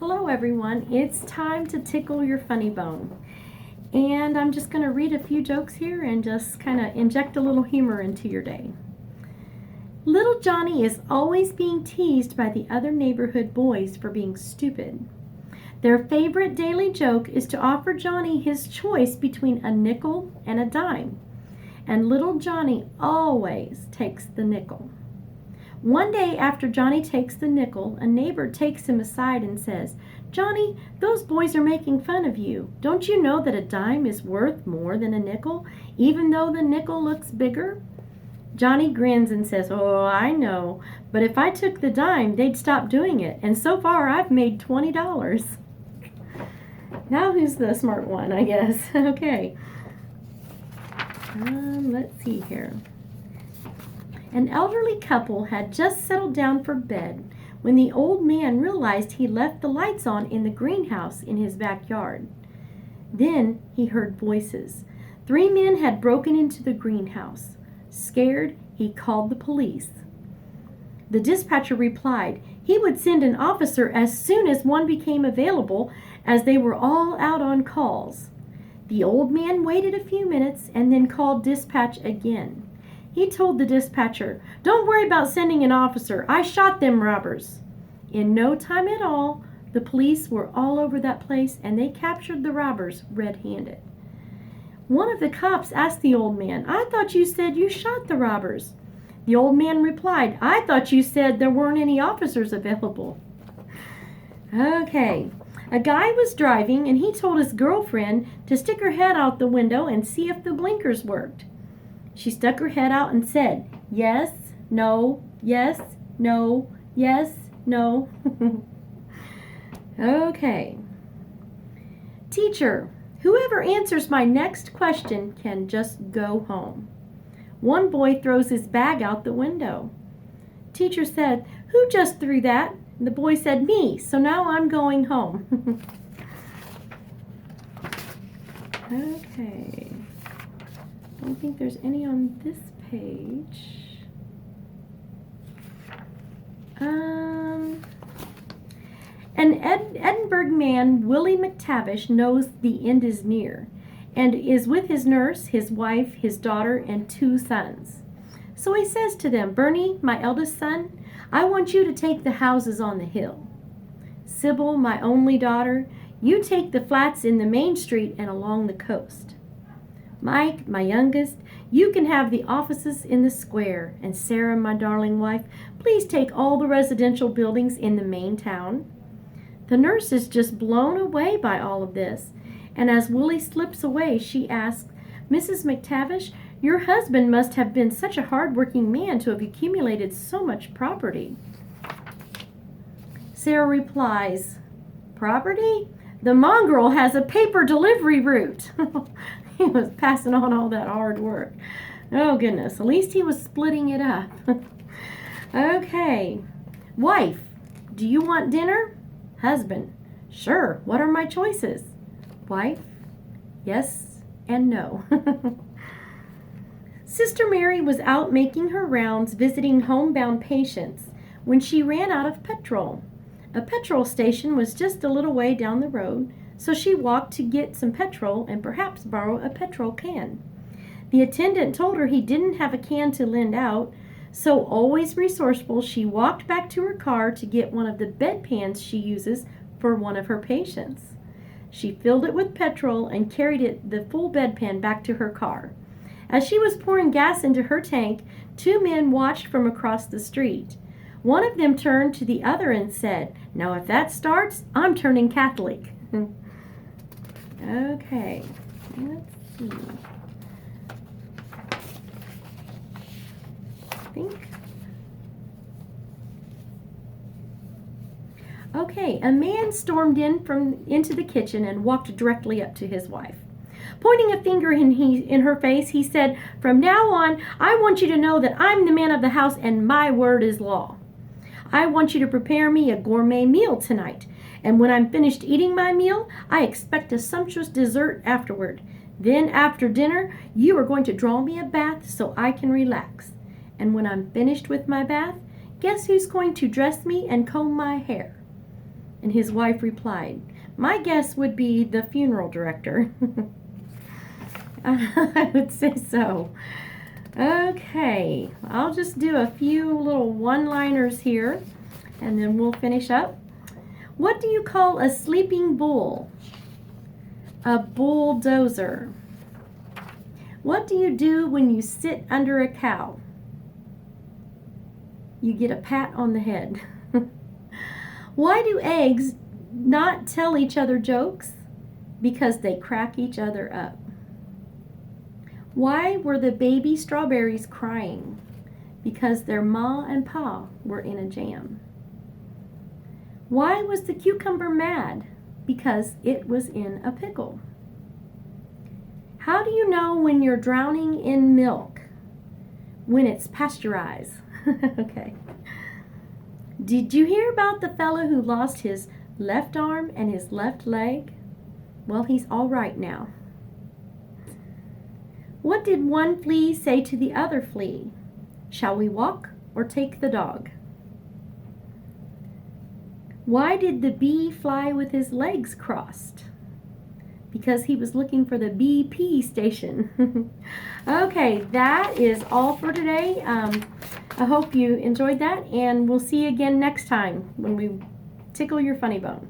Hello everyone, it's time to tickle your funny bone. And I'm just going to read a few jokes here and just kind of inject a little humor into your day. Little Johnny is always being teased by the other neighborhood boys for being stupid. Their favorite daily joke is to offer Johnny his choice between a nickel and a dime. And little Johnny always takes the nickel. One day after Johnny takes the nickel, a neighbor takes him aside and says, "Johnny, those boys are making fun of you. Don't you know that a dime is worth more than a nickel, even though the nickel looks bigger?" Johnny grins and says, "Oh, I know, but if I took the dime, they'd stop doing it, and so far I've made $20. Now who's the smart one, I guess? Okay. Let's see here. An elderly couple had just settled down for bed when the old man realized he left the lights on in the greenhouse in his backyard. Then he heard voices. 3 men had broken into the greenhouse. Scared, he called the police. The dispatcher replied he would send an officer as soon as one became available, as they were all out on calls. The old man waited a few minutes and then called dispatch again. He told the dispatcher, "Don't worry about sending an officer. I shot them robbers." In no time at all, the police were all over that place and they captured the robbers red-handed. One of the cops asked the old man, "I thought you said you shot the robbers." The old man replied, "I thought you said there weren't any officers available." Okay. A guy was driving and he told his girlfriend to stick her head out the window and see if the blinkers worked. She stuck her head out and said, "Yes, no, yes, no, yes, no." Okay. Teacher, whoever answers my next question can just go home. One boy throws his bag out the window. Teacher said, "Who just threw that?" The boy said, "Me, so now I'm going home." Okay. I don't think there's any on this page. An Edinburgh man, Willie McTavish, knows the end is near and is with his nurse, his wife, his daughter, and 2 sons. So he says to them, "Bernie, my eldest son, I want you to take the houses on the hill. Sybil, my only daughter, you take the flats in the main street and along the coast. Mike, my youngest, you can have the offices in the square, and Sarah, my darling wife, please take all the residential buildings in the main town." The nurse is just blown away by all of this, and as Willie slips away, she asks, "Mrs. McTavish, your husband must have been such a hard-working man to have accumulated so much property." Sarah replies, "Property? The mongrel has a paper delivery route." He was passing on all that hard work. Oh, goodness. At least he was splitting it up. Okay. Wife, do you want dinner? Husband, sure. What are my choices? Wife, yes and no. Sister Mary was out making her rounds visiting homebound patients when she ran out of petrol. A petrol station was just a little way down the road, so she walked to get some petrol and perhaps borrow a petrol can. The attendant told her he didn't have a can to lend out, so always resourceful, she walked back to her car to get one of the bedpans she uses for one of her patients. She filled it with petrol and carried the full bedpan back to her car. As she was pouring gas into her tank, 2 men watched from across the street. One of them turned to the other and said, "Now if that starts, I'm turning Catholic." Okay, let's see. Okay, a man stormed into the kitchen and walked directly up to his wife. Pointing a finger in her face, he said, "From now on, I want you to know that I'm the man of the house and my word is law. I want you to prepare me a gourmet meal tonight, and when I'm finished eating my meal, I expect a sumptuous dessert afterward. Then after dinner, you are going to draw me a bath so I can relax. And when I'm finished with my bath, guess who's going to dress me and comb my hair?" And his wife replied, "My guess would be the funeral director." I would say so. Okay, I'll just do a few little one-liners here, and then we'll finish up. What do you call a sleeping bull? A bulldozer. What do you do when you sit under a cow? You get a pat on the head. Why do eggs not tell each other jokes? Because they crack each other up. Why were the baby strawberries crying? Because their ma and pa were in a jam. Why was the cucumber mad? Because it was in a pickle. How do you know when you're drowning in milk? When it's pasteurized. Okay. Did you hear about the fellow who lost his left arm and his left leg? Well, he's all right now. What did one flea say to the other flea? Shall we walk or take the dog? Why did the bee fly with his legs crossed? Because he was looking for the BP station. Okay, that is all for today. I hope you enjoyed that, and we'll see you again next time when we tickle your funny bone.